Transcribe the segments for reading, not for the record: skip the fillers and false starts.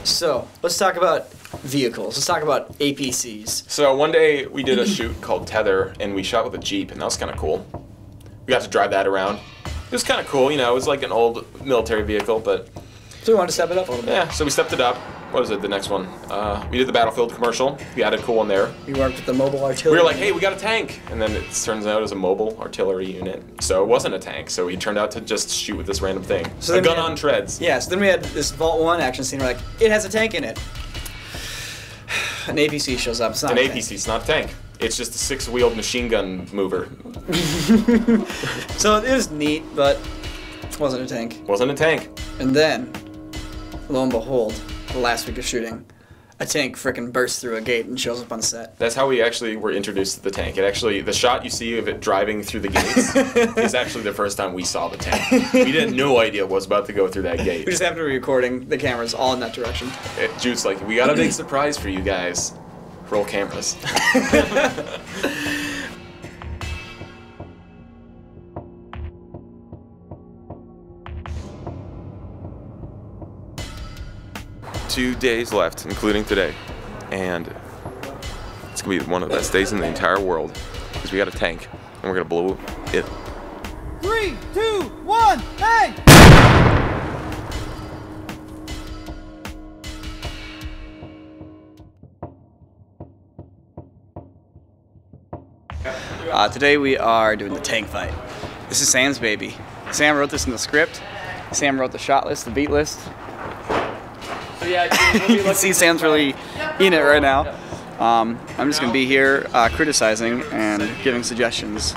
So, let's talk about vehicles. Let's talk about APCs. So one day we did a shoot called Tether, and we shot with a Jeep, and that was kind of cool. We got to drive that around. It was kind of cool, you know. It was like an old military vehicle, but So we wanted to step it up a little bit. yeah. So we stepped it up. What was it? The next one. We did the Battlefield commercial. We had a cool one there. We worked with the mobile We artillery. were like, hey, we got a tank, and then it turns out it was a mobile artillery unit. So it wasn't a tank. So he turned out to just shoot with this random thing. So A then we gun had- on treads. Yeah, so then we had this Vault 1 action scene where like, it has a tank in it. An APC shows up. It's not An a APC. tank. It's not a tank. It's just a six-wheeled machine gun mover. So it was neat, but it wasn't a tank. Wasn't a tank. And then, lo and behold, the last week of shooting, a tank frickin' bursts through a gate and shows up on set. That's how we actually were introduced to the tank. It actually, the shot you see of it driving through the gates is actually the first time we saw the tank. We had no idea what was about to go through that gate. We just happened to be recording the cameras all in that direction. Jude's like, we got a big surprise for you guys. Roll cameras. Two days left, including today, and it's gonna be one of the best days in the entire world because we got a tank and we're gonna blow it. 3, 2, 1, hey! Today we are doing the tank fight. This is Sam's baby. Sam wrote this in the script. Sam wrote the shot list, the beat list. So yeah, You can see Sam's really in it right now. I'm just going to be here criticizing and giving suggestions,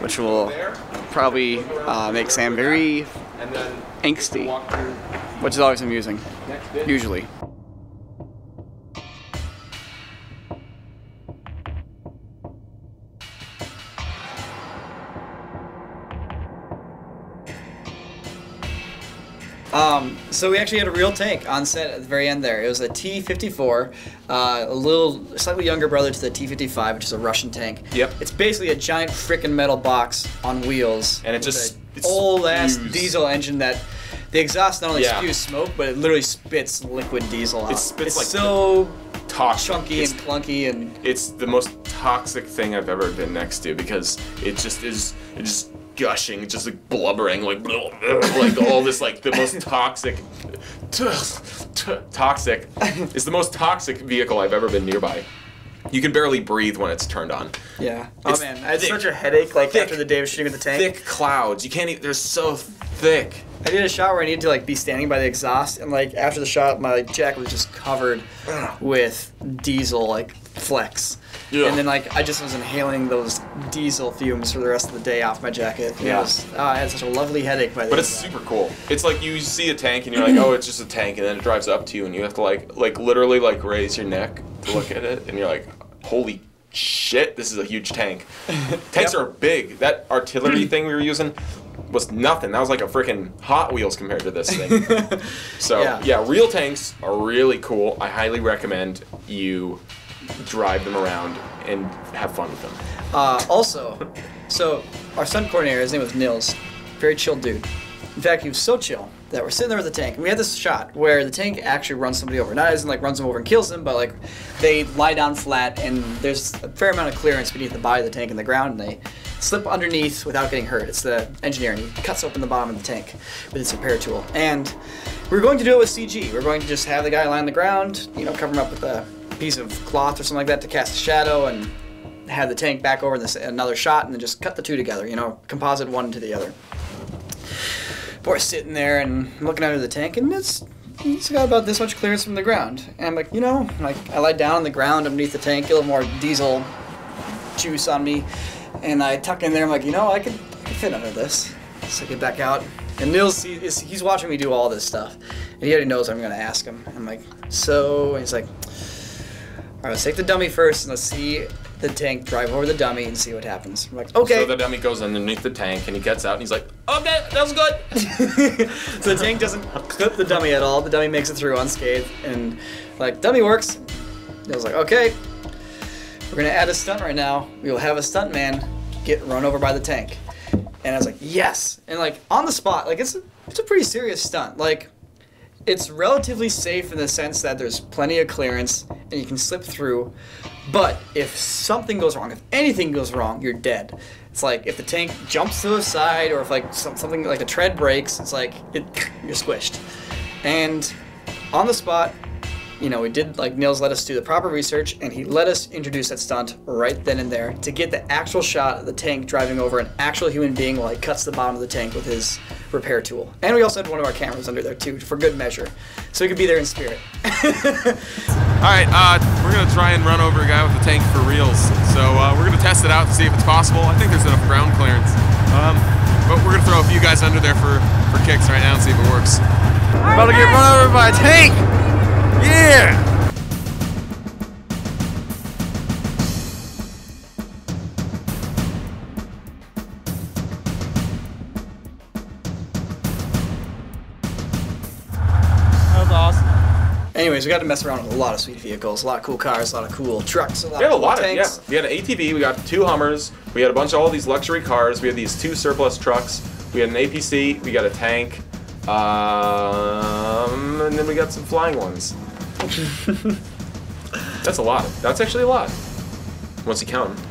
which will probably make Sam very angsty, which is always amusing, usually. So we actually had a real tank on set at the very end there. It was a T-54, a little, slightly younger brother to the T-55, which is a Russian tank. Yep. It's basically a giant frickin' metal box on wheels. And it with just- a it old-ass spews. diesel engine that the exhaust not only Yeah. spews smoke, but it literally spits liquid diesel out. It spits it's like so Toxic. chunky It's- and clunky and... It's the most toxic thing I've ever been next to because it just is. It's just gushing, just like blubbering, like all this, like the most toxic. Toxic. It's the most toxic vehicle I've ever been nearby. You can barely breathe when it's turned on. Yeah. It's Oh man, I had thick. such a headache like Thick. after the day of shooting with the tank. Thick clouds. You can't. They're so thick. I did a shot where I needed to like be standing by the exhaust, and like after the shot, my like, jacket was just covered with diesel like flecks. Yeah. And then like I just was inhaling those diesel fumes for the rest of the day off my jacket. And Yeah. It was, I had such a lovely headache by the But end it's of that. super cool. It's like you see a tank and you're like, oh, it's just a tank, and then it drives up to you and you have to like literally like raise your neck to look at it, and you're like, holy shit, this is a huge tank. Tanks are big. That artillery thing we were using was nothing. That was like a freaking Hot Wheels compared to this thing. So yeah, real tanks are really cool. I highly recommend you drive them around and have fun with them. Also, so our stunt coordinator, his name was Nils, very chill dude. In fact, he was so chill that we're sitting there with the tank, and we had this shot where the tank actually runs somebody over. Not as in like runs them over and kills them, but like they lie down flat, and there's a fair amount of clearance beneath the body of the tank and the ground, and they slip underneath without getting hurt. It's the engineer, and he cuts open the bottom of the tank with his repair tool. And we're going to do it with CG. We're going to just have the guy lie on the ground, you know, cover him up with a piece of cloth or something like that to cast a shadow, and have the tank back over in another shot, and then just cut the two together, you know, composite one to the other. But we're sitting there and looking under the tank, and it's got about this much clearance from the ground. And I'm like, you know, like I lie down on the ground underneath the tank, get a little more diesel juice on me, and I tuck in there. I'm like, you know, I could fit under this. So I get back out, and Nils, he's watching me do all this stuff, and he already knows I'm gonna ask him. I'm like, so, and he's like, all right, let's take the dummy first, and let's see the tank drive over the dummy and see what happens. I'm like, okay. So the dummy goes underneath the tank and he gets out and he's like, okay, that was good. So the tank doesn't clip the dummy at all. The dummy makes it through unscathed, and like, dummy works. I was like, okay, we're gonna add a stunt right now. We will have a stunt man get run over by the tank. And I was like, yes. And like on the spot, like it's a pretty serious stunt. Like it's relatively safe in the sense that there's plenty of clearance and you can slip through. But if something goes wrong, if anything goes wrong, you're dead. It's like if the tank jumps to the side, or if like something like a tread breaks, it's like you're squished. And on the spot, you know, we did, like, Nils let us do the proper research, and he let us introduce that stunt right then and there to get the actual shot of the tank driving over an actual human being while he cuts the bottom of the tank with his repair tool. And we also had one of our cameras under there too, for good measure, so we could be there in spirit. Alright, we're gonna try and run over a guy with a tank for reals. So we're gonna test it out to see if it's possible. I think there's enough ground clearance. But we're gonna throw a few guys under there for kicks right now and see if it works. About to get run over by a tank! Yeah! That was awesome. Anyways, we got to mess around with a lot of sweet vehicles, a lot of cool cars, a lot of cool trucks, a lot We had of a cool lot of, tanks. yeah. We had an ATV, we got 2 Hummers, we had a bunch of all these luxury cars, we had these 2 surplus trucks, we had an APC, we got a tank, and then we got some flying ones. That's a lot. That's actually a lot. Once you count them.